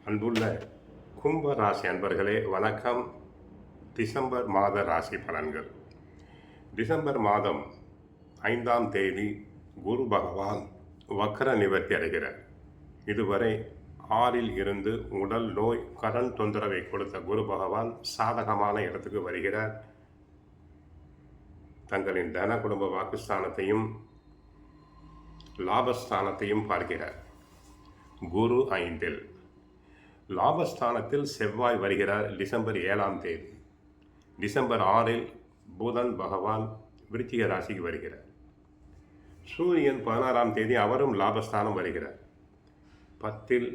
அன்புள்ள கும்ப ராசி அன்பர்களே வணக்கம். டிசம்பர் மாத ராசி பலன்கள். டிசம்பர் மாதம் 5ஆம் தேதி குரு பகவான் வக்ர நிவர்த்தி அடைகிறார். இதுவரை 6ல் இருந்து உடல் நோய் கடன் தொந்தரவை கொடுத்த குரு பகவான் சாதகமான இடத்துக்கு வருகிறார். தங்களின் தன குடும்ப வாக்குஸ்தானத்தையும் லாபஸ்தானத்தையும் பார்க்கிறார். குரு 5ல், லாபஸ்தானத்தில் செவ்வாய் வருகிறார் டிசம்பர் 7ஆம் தேதி. டிசம்பர் 6ல் புதன் பகவான் விருச்சிக ராசிக்கு வருகிறார். சூரியன் 16ஆம் தேதி அவரும் லாபஸ்தானம் வருகிறார். 10ல்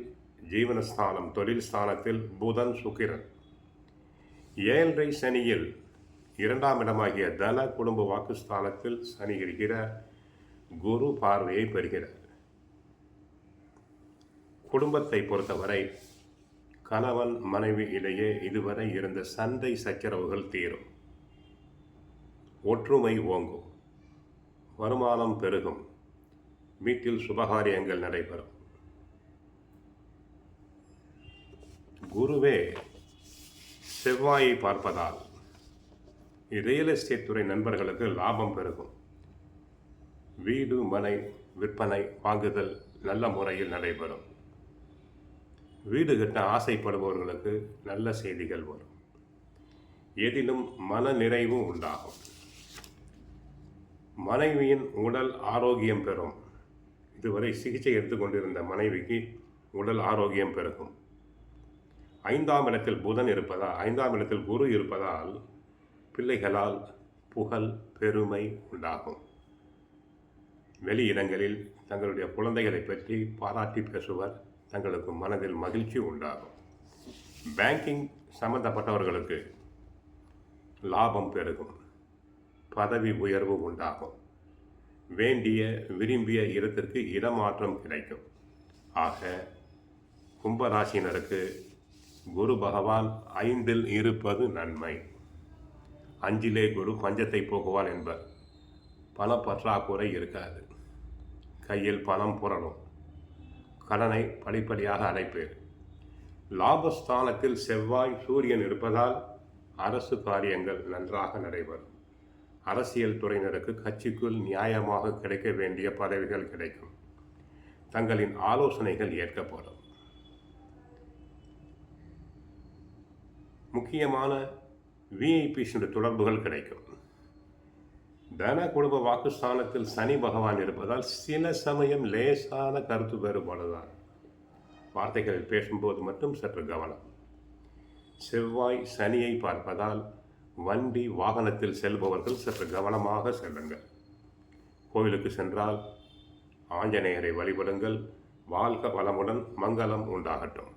ஜீவனஸ்தானம் தொழில் ஸ்தானத்தில் புதன் சுக்கிரன். 7.5 சனியில் 2ஆம் இடமாகிய தன குடும்ப வாக்குஸ்தானத்தில் சனி இருக்கிறார். குரு பார்வையை பெறுகிறார். குடும்பத்தை பொறுத்தவரை கணவன் மனைவி இடையே இதுவரை இருந்த சண்டை சச்சரவுகள் தீரும். ஒற்றுமை ஓங்கும். வருமானம் பெருகும். வீட்டில் சுபகாரியங்கள் நடைபெறும். குருவே செவ்வாயை பார்ப்பதால் ரியல் எஸ்டேட் துறை நண்பர்களுக்கு லாபம் பெருகும். வீடு மனை விற்பனை வாங்குதல் நல்ல முறையில் நடைபெறும். வீடு கட்ட ஆசைப்படுபவர்களுக்கு நல்ல செய்திகள் வரும். எதிலும் மன நிறைவு உண்டாகும். மனைவியின் உடல் ஆரோக்கியம் பெறும். இதுவரை சிகிச்சை எடுத்துக்கொண்டிருந்த மனைவிக்கு உடல் ஆரோக்கியம் பெருகும். 5ஆம் இடத்தில் புதன் இருப்பதால் 5ஆம் இடத்தில் குரு இருப்பதால் பிள்ளைகளால் புகழ் பெருமை உண்டாகும். வெளியிடங்களில் தங்களுடைய குழந்தைகளை பற்றி பாராட்டி பேசுவர். தங்களுக்கு மனதில் மகிழ்ச்சி உண்டாகும். பேங்கிங் சம்பந்தப்பட்டவர்களுக்கு லாபம் பெருகும். பதவி உயர்வு உண்டாகும். வேண்டிய விரும்பிய இடத்திற்கு இடமாற்றம் கிடைக்கும். ஆக கும்பராசினருக்கு குரு பகவான் 5ல் இருப்பது நன்மை. 5லே குரு பஞ்சத்தை போக்குவான் என்பர். பணப்பற்றாக்குறை இருக்காது. கையில் பணம் புரளும். கடனை படிப்படியாக அடைப்பேர். லாபஸ்தானத்தில் செவ்வாய் சூரியன் இருப்பதால் அரசு காரியங்கள் நன்றாக நடைபெறும். அரசியல் துறையினருக்கு கட்சிக்குள் நியாயமாக கிடைக்க வேண்டிய பதவிகள் கிடைக்கும். தங்களின் ஆலோசனைகள் ஏற்கப்படும். முக்கியமான விஐபிஸ் தொடர்புகள் கிடைக்கும். தன குடும்ப வாக்குஸ்தானத்தில் சனி பகவான் இருப்பதால் சில சமயம் லேசான கருத்து வேறுபாடுதான். வார்த்தைகளில் பேசும்போது மட்டும் சற்று கவனம். செவ்வாய் சனியை பார்ப்பதால் வண்டி வாகனத்தில் செல்பவர்கள் சற்று கவனமாக செல்லுங்கள். கோவிலுக்கு சென்றால் ஆஞ்சநேயரை வழிபடுங்கள். வாழ்க வளமுடன், மங்களம் உண்டாகட்டும்.